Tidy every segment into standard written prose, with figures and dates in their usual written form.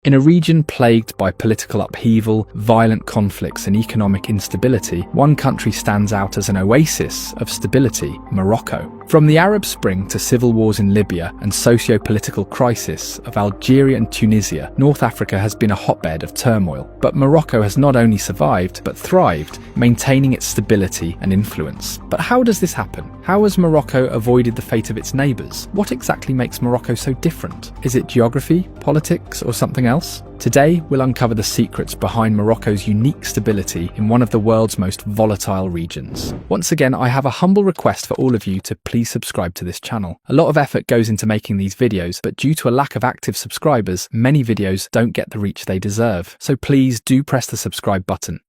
In a region plagued by political upheaval, violent conflicts and economic instability, one country stands out as an oasis of stability: Morocco. From the Arab Spring to civil wars in Libya and socio-political crisis of Algeria and Tunisia, North Africa has been a hotbed of turmoil. But Morocco has not only survived, but thrived, maintaining its stability and influence. But how does this happen? How has Morocco avoided the fate of its neighbours? What exactly makes Morocco so different? Is it geography, politics, or something else? Today, we'll uncover the secrets behind Morocco's unique stability in one of the world's most volatile regions. Once again, I have a humble request for all of you to please subscribe to this channel. A lot of effort goes into making these videos, but due to a lack of active subscribers, many videos don't get the reach they deserve. So please do press the subscribe button.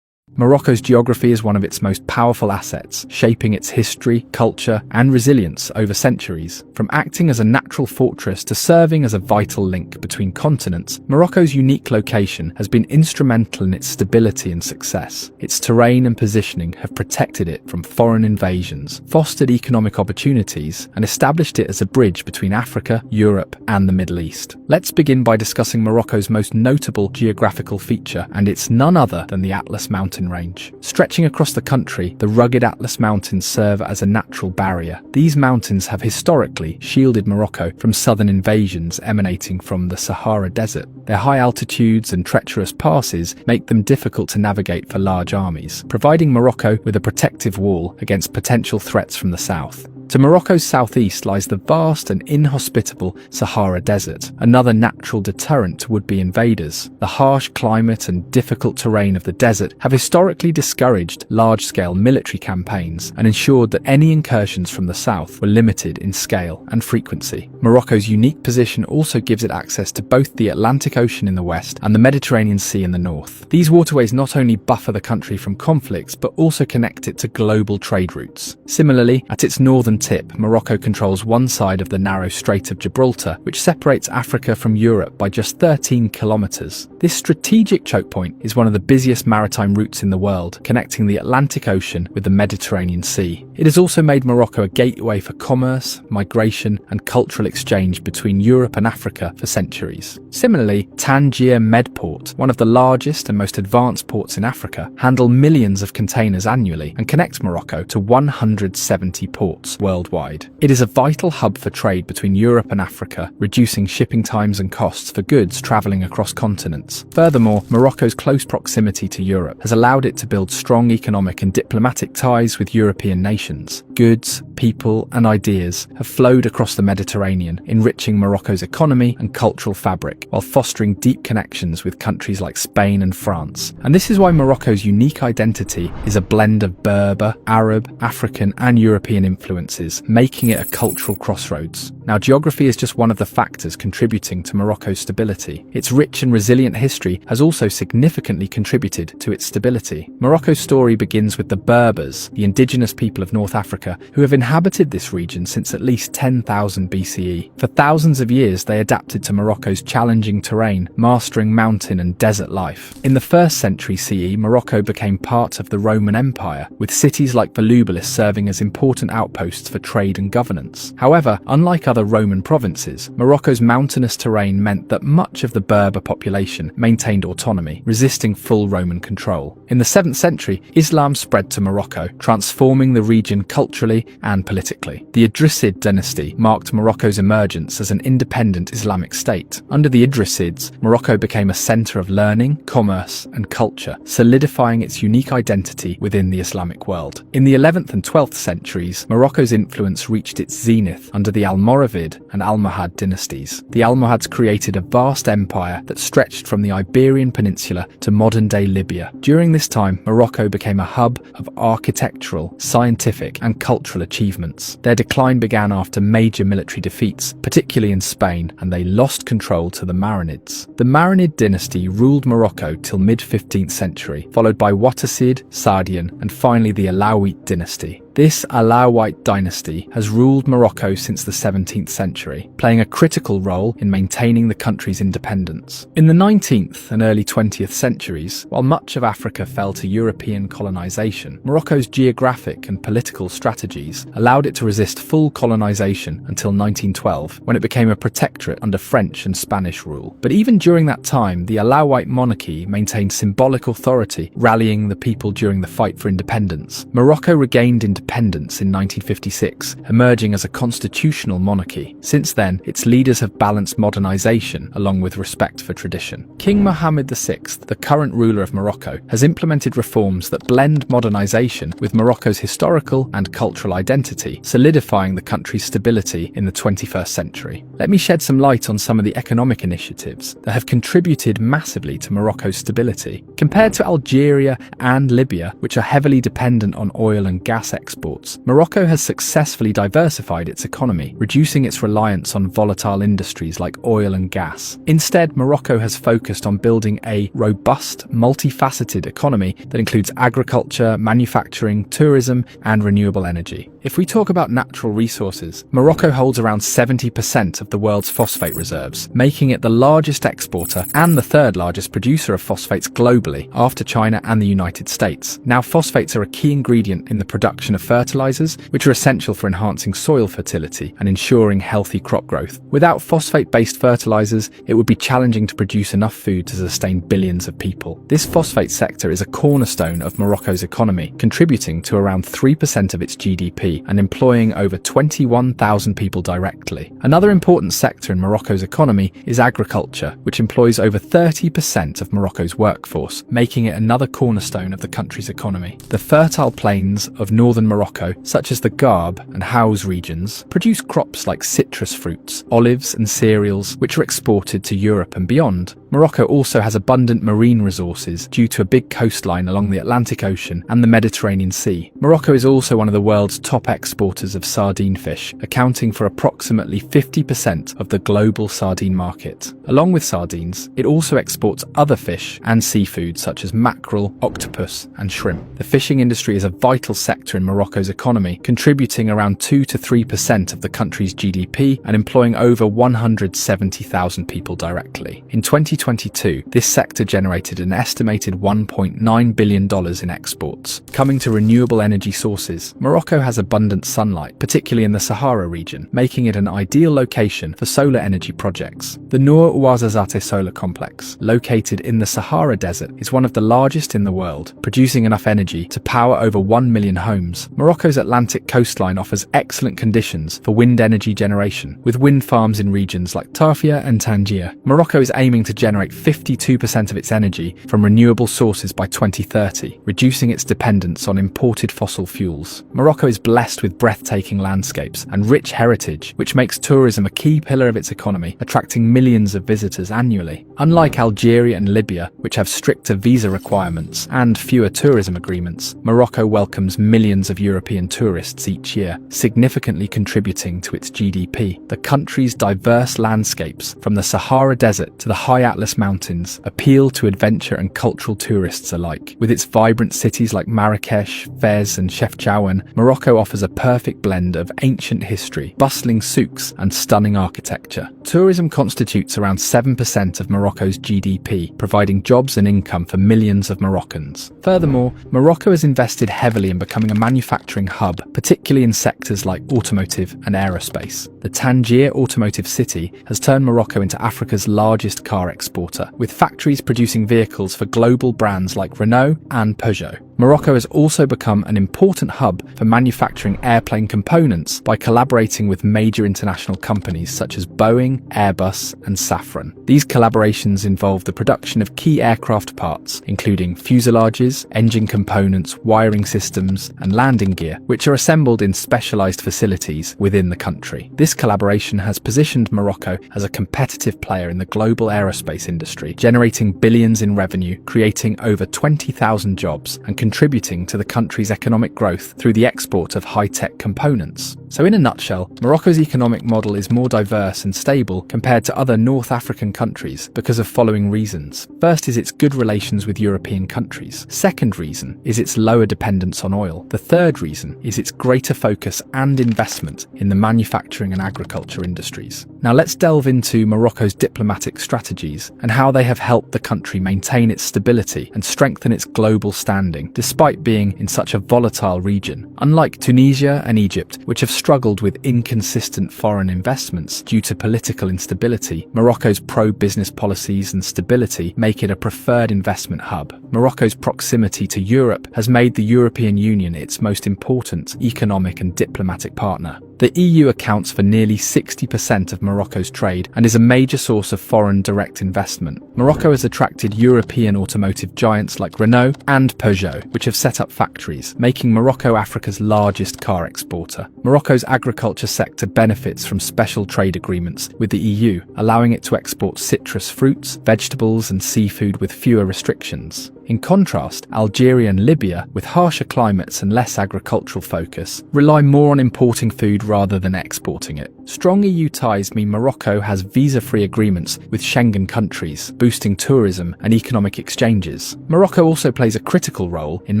Morocco's geography is one of its most powerful assets, shaping its history, culture, and resilience over centuries. From acting as a natural fortress to serving as a vital link between continents, Morocco's unique location has been instrumental in its stability and success. Its terrain and positioning have protected it from foreign invasions, fostered economic opportunities, and established it as a bridge between Africa, Europe, and the Middle East. Let's begin by discussing Morocco's most notable geographical feature, and it's none other than the Atlas Mountain range. Stretching across the country, the rugged Atlas Mountains serve as a natural barrier. These mountains have historically shielded Morocco from southern invasions emanating from the Sahara Desert. Their high altitudes and treacherous passes make them difficult to navigate for large armies, providing Morocco with a protective wall against potential threats from the south. To Morocco's southeast lies the vast and inhospitable Sahara Desert, another natural deterrent to would-be invaders. The harsh climate and difficult terrain of the desert have historically discouraged large-scale military campaigns and ensured that any incursions from the south were limited in scale and frequency. Morocco's unique position also gives it access to both the Atlantic Ocean in the west and the Mediterranean Sea in the north. These waterways not only buffer the country from conflicts, but also connect it to global trade routes. Similarly, at its northern tip, Morocco controls one side of the narrow Strait of Gibraltar, which separates Africa from Europe by just 13 kilometers. This strategic choke point is one of the busiest maritime routes in the world, connecting the Atlantic Ocean with the Mediterranean Sea. It has also made Morocco a gateway for commerce, migration, and cultural exchange between Europe and Africa for centuries. Similarly, Tangier Medport, one of the largest and most advanced ports in Africa, handle millions of containers annually and connects Morocco to 170 ports worldwide. It is a vital hub for trade between Europe and Africa, reducing shipping times and costs for goods traveling across continents. Furthermore, Morocco's close proximity to Europe has allowed it to build strong economic and diplomatic ties with European nations. Goods, people, and ideas have flowed across the Mediterranean, enriching Morocco's economy and cultural fabric, while fostering deep connections with countries like Spain and France. And this is why Morocco's unique identity is a blend of Berber, Arab, African, and European influences, making it a cultural crossroads. Now, geography is just one of the factors contributing to Morocco's stability. Its rich and resilient history has also significantly contributed to its stability. Morocco's story begins with the Berbers, the indigenous people of North Africa, who have inhabited this region since at least 10,000 BCE. For thousands of years, they adapted to Morocco's challenging terrain, mastering mountain and desert life. In the 1st century CE, Morocco became part of the Roman Empire, with cities like Volubilis serving as important outposts for trade and governance. However, unlike other Roman provinces, Morocco's mountainous terrain meant that much of the Berber population maintained autonomy, resisting full Roman control. In the 7th century, Islam spread to Morocco, transforming the region culturally and politically. The Idrisid dynasty marked Morocco's emergence as an independent Islamic state. Under the Idrisids, Morocco became a center of learning, commerce, and culture, solidifying its unique identity within the Islamic world. In the 11th and 12th centuries, Morocco's influence reached its zenith under the Almoravid and Almohad dynasties. The Almohads created a vast empire that stretched from the Iberian Peninsula to modern-day Libya. During this time, Morocco became a hub of architectural, scientific, and cultural achievements. Their decline began after major military defeats, particularly in Spain, and they lost control to the Marinids. The Marinid dynasty ruled Morocco till mid-15th century, followed by Wattasid, Saadian, and finally the Alawite dynasty. This Alawite dynasty has ruled Morocco since the 17th century, playing a critical role in maintaining the country's independence. In the 19th and early 20th centuries, while much of Africa fell to European colonization, Morocco's geographic and political strategies allowed it to resist full colonization until 1912, when it became a protectorate under French and Spanish rule. But even during that time, the Alawite monarchy maintained symbolic authority, rallying the people during the fight for independence. Morocco regained independence in 1956, emerging as a constitutional monarchy. Since then, its leaders have balanced modernization along with respect for tradition. King Mohammed VI, the current ruler of Morocco, has implemented reforms that blend modernization with Morocco's historical and cultural identity, solidifying the country's stability in the 21st century. Let me shed some light on some of the economic initiatives that have contributed massively to Morocco's stability. Compared to Algeria and Libya, which are heavily dependent on oil and gas exports, Morocco has successfully diversified its economy, reducing its reliance on volatile industries like oil and gas. Instead, Morocco has focused on building a robust, multifaceted economy that includes agriculture, manufacturing, tourism, and renewable energy. If we talk about natural resources, Morocco holds around 70% of the world's phosphate reserves, making it the largest exporter and the third largest producer of phosphates globally, after China and the United States. Now, phosphates are a key ingredient in the production of fertilizers, which are essential for enhancing soil fertility and ensuring healthy crop growth. Without phosphate-based fertilizers, it would be challenging to produce enough food to sustain billions of people. This phosphate sector is a cornerstone of Morocco's economy, contributing to around 3% of its GDP and employing over 21,000 people directly. Another important sector in Morocco's economy is agriculture, which employs over 30% of Morocco's workforce, making it another cornerstone of the country's economy. The fertile plains of northern Morocco, such as the Garb and House regions, produce crops like citrus fruits, olives and cereals, which are exported to Europe and beyond. Morocco also has abundant marine resources due to a big coastline along the Atlantic Ocean and the Mediterranean Sea. Morocco is also one of the world's top exporters of sardine fish, accounting for approximately 50% of the global sardine market. Along with sardines, it also exports other fish and seafood such as mackerel, octopus, and shrimp. The fishing industry is a vital sector in Morocco's economy, contributing around 2 to 3% of the country's GDP and employing over 170,000 people directly. In 2022, this sector generated an estimated $1.9 billion in exports. Coming to renewable energy sources, Morocco has abundant sunlight, particularly in the Sahara region, making it an ideal location for solar energy projects. The Noor Ouarzazate Solar Complex, located in the Sahara Desert, is one of the largest in the world, producing enough energy to power over 1 million homes. Morocco's Atlantic coastline offers excellent conditions for wind energy generation, with wind farms in regions like Tafia and Tangier. Morocco is aiming to generate 52% of its energy from renewable sources by 2030, reducing its dependence on imported fossil fuels. Morocco is blessed with breathtaking landscapes and rich heritage, which makes tourism a key pillar of its economy, attracting millions of visitors annually. Unlike Algeria and Libya, which have stricter visa requirements and fewer tourism agreements, Morocco welcomes millions of European tourists each year, significantly contributing to its GDP. The country's diverse landscapes, from the Sahara Desert to the high Atlas Mountains, appeal to adventure and cultural tourists alike. With its vibrant cities like Marrakesh, Fez, and Chefchaouen, Morocco offers a perfect blend of ancient history, bustling souks, and stunning architecture. Tourism constitutes around 7% of Morocco's GDP, providing jobs and income for millions of Moroccans. Furthermore, Morocco has invested heavily in becoming a manufacturing hub, particularly in sectors like automotive and aerospace. The Tangier automotive city has turned Morocco into Africa's largest car exporter, with factories producing vehicles for global brands like Renault and Peugeot. Morocco has also become an important hub for manufacturing airplane components by collaborating with major international companies such as Boeing, Airbus, and Safran. These collaborations involve the production of key aircraft parts, including fuselages, engine components, wiring systems, and landing gear, which are assembled in specialized facilities within the country. This collaboration has positioned Morocco as a competitive player in the global aerospace industry, generating billions in revenue, creating over 20,000 jobs, and contributing to the country's economic growth through the export of high-tech components. So in a nutshell, Morocco's economic model is more diverse and stable compared to other North African countries because of following reasons. First is its good relations with European countries. Second reason is its lower dependence on oil. The third reason is its greater focus and investment in the manufacturing and agriculture industries. Now let's delve into Morocco's diplomatic strategies and how they have helped the country maintain its stability and strengthen its global standing, despite being in such a volatile region. Unlike Tunisia and Egypt, which have struggled with inconsistent foreign investments due to political instability, Morocco's pro-business policies and stability make it a preferred investment hub. Morocco's proximity to Europe has made the European Union its most important economic and diplomatic partner. The EU accounts for nearly 60% of Morocco's trade and is a major source of foreign direct investment. Morocco has attracted European automotive giants like Renault and Peugeot, which have set up factories, making Morocco Africa's largest car exporter. Morocco's agriculture sector benefits from special trade agreements with the EU, allowing it to export citrus fruits, vegetables and seafood with fewer restrictions. In contrast, Algeria and Libya, with harsher climates and less agricultural focus, rely more on importing food rather than exporting it. Strong EU ties mean Morocco has visa-free agreements with Schengen countries, boosting tourism and economic exchanges. Morocco also plays a critical role in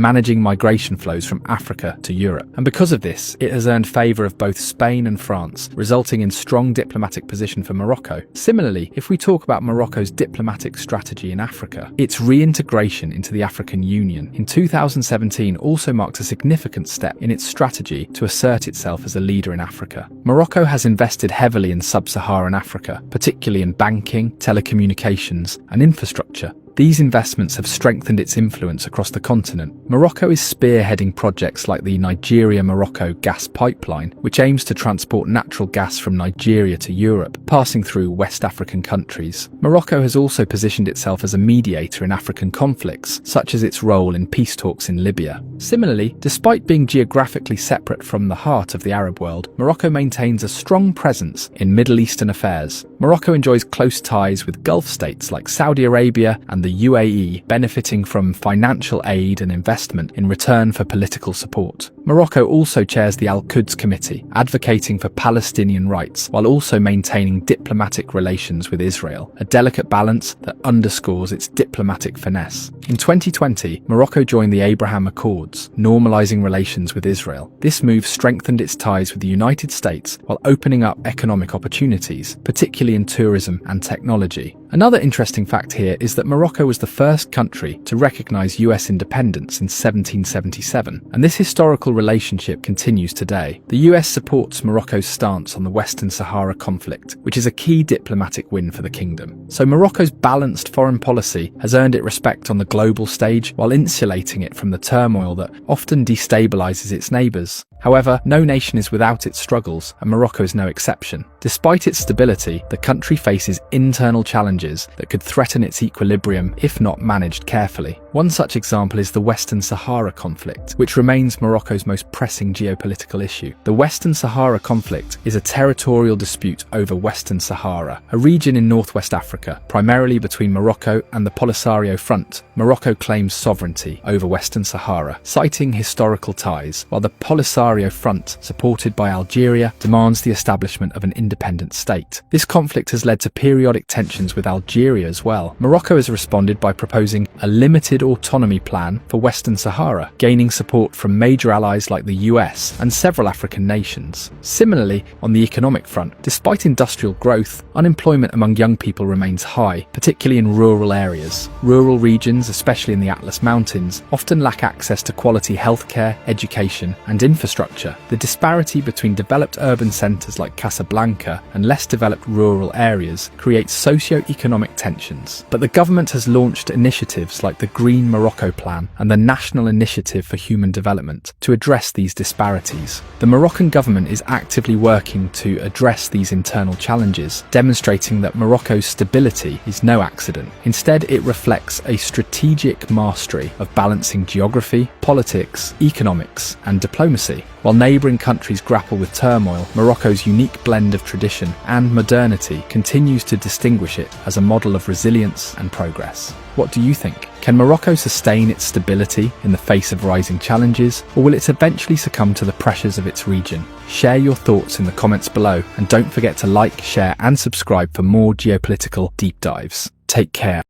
managing migration flows from Africa to Europe, and because of this, it has earned favour of both Spain and France, resulting in strong diplomatic position for Morocco. Similarly, if we talk about Morocco's diplomatic strategy in Africa, its reintegration into the African Union in 2017 also marked a significant step in its strategy to assert itself as a leader in Africa. Morocco has invested heavily in sub-Saharan Africa, particularly in banking, telecommunications, and infrastructure. These investments have strengthened its influence across the continent. Morocco is spearheading projects like the Nigeria-Morocco gas pipeline, which aims to transport natural gas from Nigeria to Europe, passing through West African countries. Morocco has also positioned itself as a mediator in African conflicts, such as its role in peace talks in Libya. Similarly, despite being geographically separate from the heart of the Arab world, Morocco maintains a strong presence in Middle Eastern affairs. Morocco enjoys close ties with Gulf states like Saudi Arabia and the UAE, benefiting from financial aid and investment in return for political support. Morocco also chairs the Al-Quds Committee, advocating for Palestinian rights while also maintaining diplomatic relations with Israel, a delicate balance that underscores its diplomatic finesse. In 2020, Morocco joined the Abraham Accords, normalizing relations with Israel. This move strengthened its ties with the United States while opening up economic opportunities, particularly in tourism and technology. Another interesting fact here is that Morocco was the first country to recognize US independence in 1777, and this historical relationship continues today. The US supports Morocco's stance on the Western Sahara conflict, which is a key diplomatic win for the kingdom. So Morocco's balanced foreign policy has earned it respect on the global stage while insulating it from the turmoil that often destabilizes its neighbors. However, no nation is without its struggles, and Morocco is no exception. Despite its stability, the country faces internal challenges that could threaten its equilibrium if not managed carefully. One such example is the Western Sahara conflict, which remains Morocco's most pressing geopolitical issue. The Western Sahara conflict is a territorial dispute over Western Sahara, a region in northwest Africa, primarily between Morocco and the Polisario Front. Morocco claims sovereignty over Western Sahara, citing historical ties, while the Polisario Front, supported by Algeria, demands the establishment of an independent state. This conflict has led to periodic tensions with Algeria as well. Morocco has responded by proposing a limited autonomy plan for Western Sahara, gaining support from major allies like the US and several African nations. Similarly, on the economic front, despite industrial growth, unemployment among young people remains high, particularly in rural areas. Rural regions, especially in the Atlas Mountains, often lack access to quality healthcare, education, and infrastructure. The disparity between developed urban centres like Casablanca and less developed rural areas creates socio-economic tensions. But the government has launched initiatives like the Green Morocco Plan and the National Initiative for Human Development to address these disparities. The Moroccan government is actively working to address these internal challenges, demonstrating that Morocco's stability is no accident. Instead, it reflects a strategic mastery of balancing geography, politics, economics, and diplomacy. While neighbouring countries grapple with turmoil, Morocco's unique blend of tradition and modernity continues to distinguish it as a model of resilience and progress. What do you think? Can Morocco sustain its stability in the face of rising challenges, or will it eventually succumb to the pressures of its region? Share your thoughts in the comments below, and don't forget to like, share and subscribe for more geopolitical deep dives. Take care.